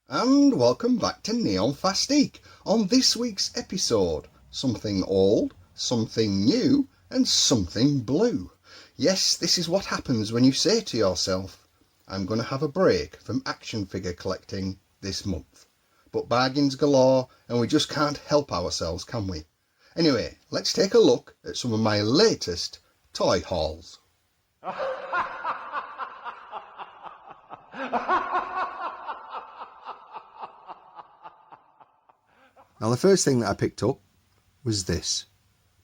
And welcome back to Neon Fastique. On this week's episode, something old, something new, and something blue. Yes, this is what happens when you say to yourself, I'm going to have a break from action figure collecting this month. But bargains galore, and we just can't help ourselves, can we? Anyway, let's take a look at some of my latest toy hauls. Now, the first thing that I picked up was this.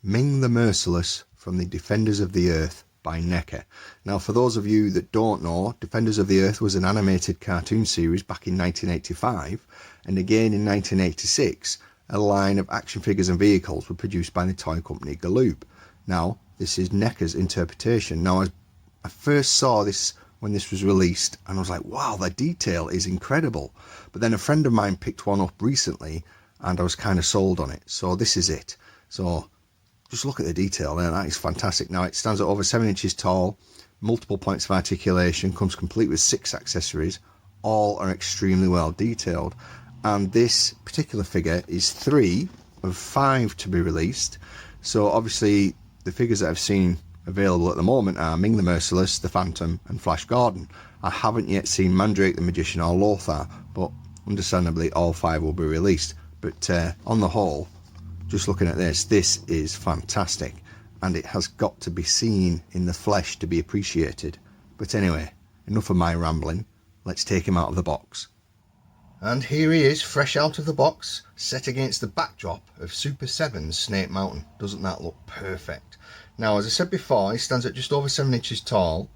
Ming the Merciless from the Defenders of the Earth by Neca. Now, for those of you that don't know, Defenders of the Earth was an animated cartoon series back in 1985, and again in 1986, a line of action figures and vehicles were produced by the toy company Galoob. Now, this is Neca's interpretation. Now, I first saw this when this was released, and I was like, wow, the detail is incredible. But then a friend of mine picked one up recently, and I was kind of sold on it. So this is it. So just look at the detail there. That is fantastic. Now, it stands at over 7 inches tall, multiple points of articulation, comes complete with 6 accessories. All are extremely well detailed. And this particular figure is 3 of 5 to be released. So obviously the figures that I've seen available at the moment are Ming the Merciless, the Phantom, and Flash Gordon. I haven't yet seen Mandrake the Magician or Lothar, but understandably all 5 will be released. But on the whole, just looking at this is fantastic, and it has got to be seen in the flesh to be appreciated. But anyway, enough of my rambling. Let's take him out of the box. And here he is, fresh out of the box, set against the backdrop of Super 7's Snake Mountain. Doesn't that look perfect? Now, as I said before, he stands at just over 7 inches tall,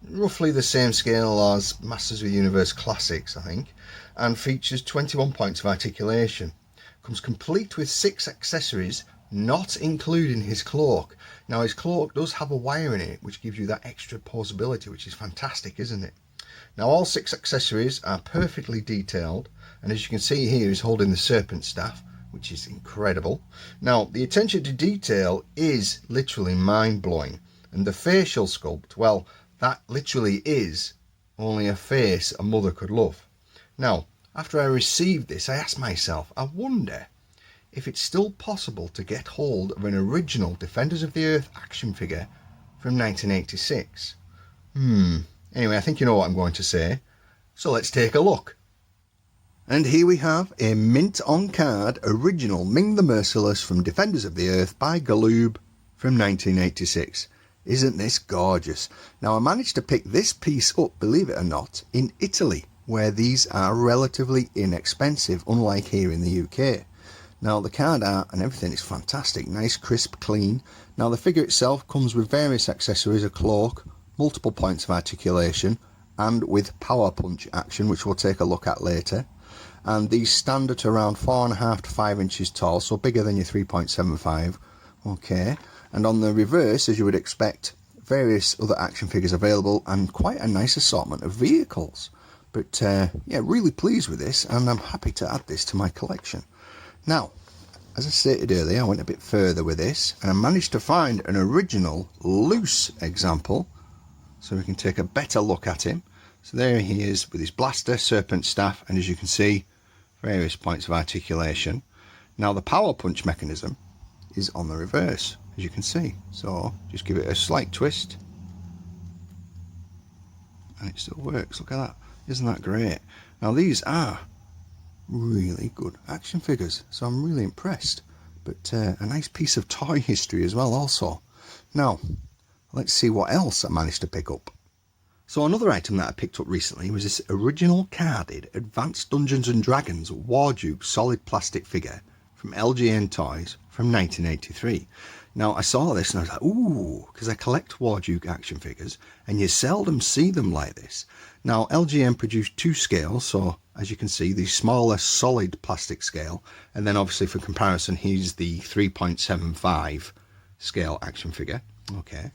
roughly the same scale as Masters of the Universe Classics, I think, and features 21 points of articulation. Comes complete with 6 accessories, not including his cloak. Now, his cloak does have a wire in it, which gives you that extra posability, which is fantastic, isn't it? Now, all 6 accessories are perfectly detailed, and as you can see here, he's holding the serpent staff, which is incredible. Now, the attention to detail is literally mind-blowing, and the facial sculpt, well, that literally is only a face a mother could love. Now, after I received this, I asked myself, I wonder if it's still possible to get hold of an original Defenders of the Earth action figure from 1986. Anyway, I think you know what I'm going to say, so let's take a look. And here we have a mint on card original Ming the Merciless from Defenders of the Earth by Galoob from 1986. Isn't this gorgeous? Now, I managed to pick this piece up, believe it or not, in Italy, where these are relatively inexpensive, unlike here in the UK. Now, the card art and everything is fantastic, nice, crisp, clean. Now, the figure itself comes with various accessories, a cloak, multiple points of articulation, and with power punch action, which we'll take a look at later. And these stand at around 4.5 to 5 inches tall, so bigger than your 3.75. Okay, and on the reverse, as you would expect, various other action figures available, and quite a nice assortment of vehicles. But yeah, really pleased with this, and I'm happy to add this to my collection. Now, as I stated earlier, I went a bit further with this, and I managed to find an original loose example, so we can take a better look at him. So there he is with his blaster, serpent staff, and as you can see, various points of articulation. Now, the power punch mechanism is on the reverse, as you can see. So just give it a slight twist, and it still works. Look at that. Isn't that great? Now, these are really good action figures, so I'm really impressed. But a nice piece of toy history as well also. Now, let's see what else I managed to pick up. So another item that I picked up recently was this original carded Advanced Dungeons and Dragons Warduke solid plastic figure from LGN Toys from 1983. Now, I saw this and I was like, ooh, because I collect Warduke action figures, and you seldom see them like this. Now, LGN produced 2 scales, so as you can see, the smaller solid plastic scale, and then obviously for comparison, here's the 3.75 scale action figure. Okay.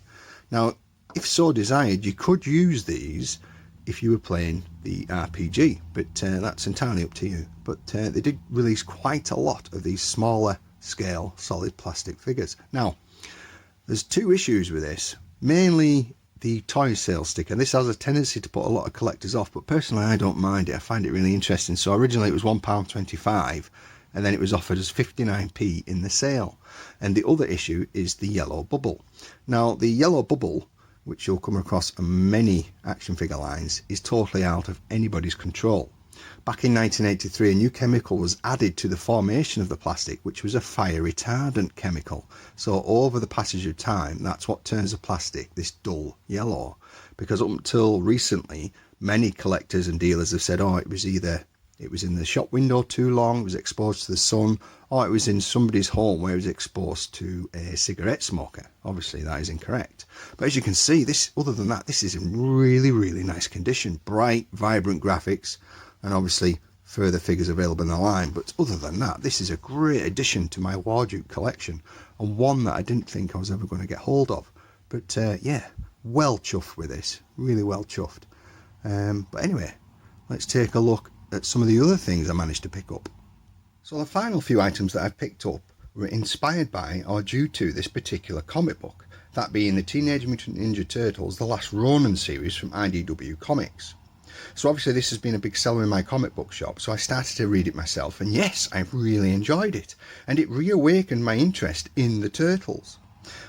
Now, if so desired, you could use these if you were playing the RPG, but that's entirely up to you. But they did release quite a lot of these smaller scale solid plastic figures. Now, there's 2 issues with this. Mainly, the toy sale sticker. This has a tendency to put a lot of collectors off, but personally I don't mind it. I find it really interesting. So originally it was £1.25, and then it was offered as 59p in the sale. And the other issue is the yellow bubble. Now the yellow bubble, which you'll come across on many action figure lines, is totally out of anybody's control. Back in 1983, a new chemical was added to the formation of the plastic, which was a fire retardant chemical. So over the passage of time, that's what turns the plastic this dull yellow. Because up until recently, many collectors and dealers have said, oh, it was in the shop window too long, it was exposed to the sun, or it was in somebody's home where it was exposed to a cigarette smoker. Obviously that is incorrect. But as you can see, this, other than that, this is in really, really nice condition. Bright, vibrant graphics, and obviously further figures available in the line. But other than that, this is a great addition to my wardrobe collection, and one that I didn't think I was ever going to get hold of. But yeah, well chuffed with this, really well chuffed. But anyway, let's take a look at some of the other things I managed to pick up. So the final few items that I've picked up were inspired by or due to this particular comic book, that being the Teenage Mutant Ninja Turtles The Last Ronin series from IDW Comics. So obviously this has been a big seller in my comic book shop, so I started to read it myself, and yes, I've really enjoyed it, and it reawakened my interest in the Turtles.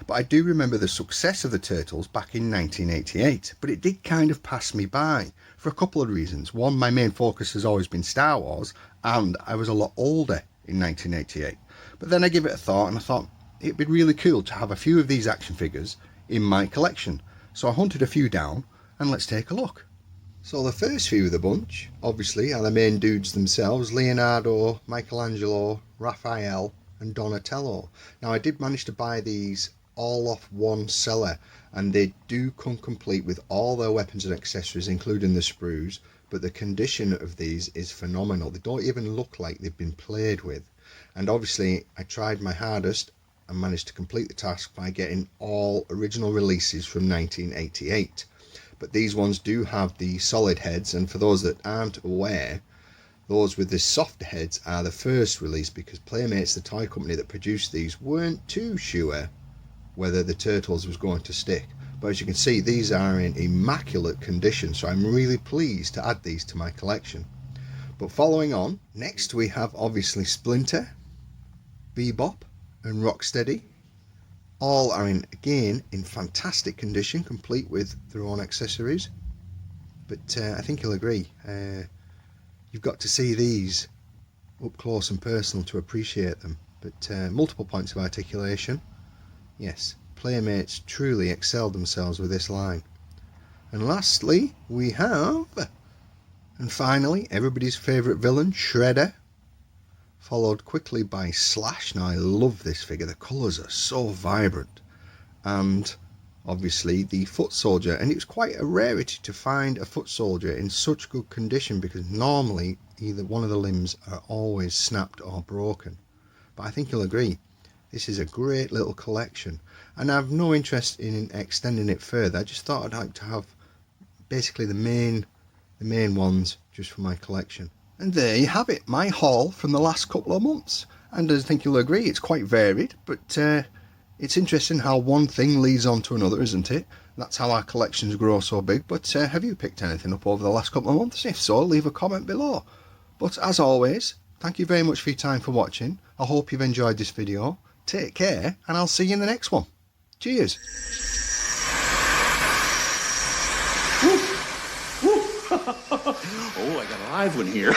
But I do remember the success of the Turtles back in 1988, but it did kind of pass me by for a couple of reasons. One, my main focus has always been Star Wars, and I was a lot older in 1988. But then I gave it a thought, and I thought it'd be really cool to have a few of these action figures in my collection. So I hunted a few down, and let's take a look. So the first few of the bunch, obviously, are the main dudes themselves: Leonardo, Michelangelo, Raphael and Donatello. Now I did manage to buy these all off one seller, and they do come complete with all their weapons and accessories, including the sprues, but the condition of these is phenomenal. They don't even look like they've been played with. And obviously I tried my hardest and managed to complete the task by getting all original releases from 1988. But these ones do have the solid heads, and for those that aren't aware, those with the softer heads are the first release, because Playmates, the toy company that produced these, weren't too sure whether the Turtles was going to stick. But as you can see, these are in immaculate condition, so I'm really pleased to add these to my collection. But following on, next we have obviously Splinter, Bebop and Rocksteady. All are again in fantastic condition, complete with their own accessories. But I think you'll agree, you've got to see these up close and personal to appreciate them. But multiple points of articulation. Yes, Playmates truly excelled themselves with this line. And lastly we have, and finally, everybody's favourite villain, Shredder, followed quickly by Slash. Now I love this figure, the colours are so vibrant. And obviously the foot soldier, and it was quite a rarity to find a foot soldier in such good condition, because normally either one of the limbs are always snapped or broken. But I think you'll agree, this is a great little collection, and I have no interest in extending it further. I just thought I'd like to have basically the main ones just for my collection. And there you have it, my haul from the last couple of months. And I think you'll agree, it's quite varied, but it's interesting how one thing leads on to another, isn't it? That's how our collections grow so big. But have you picked anything up over the last couple of months? If so, leave a comment below. But as always, thank you very much for your time for watching. I hope you've enjoyed this video. Take care, and I'll see you in the next one. Cheers. Oh, I got a live one here.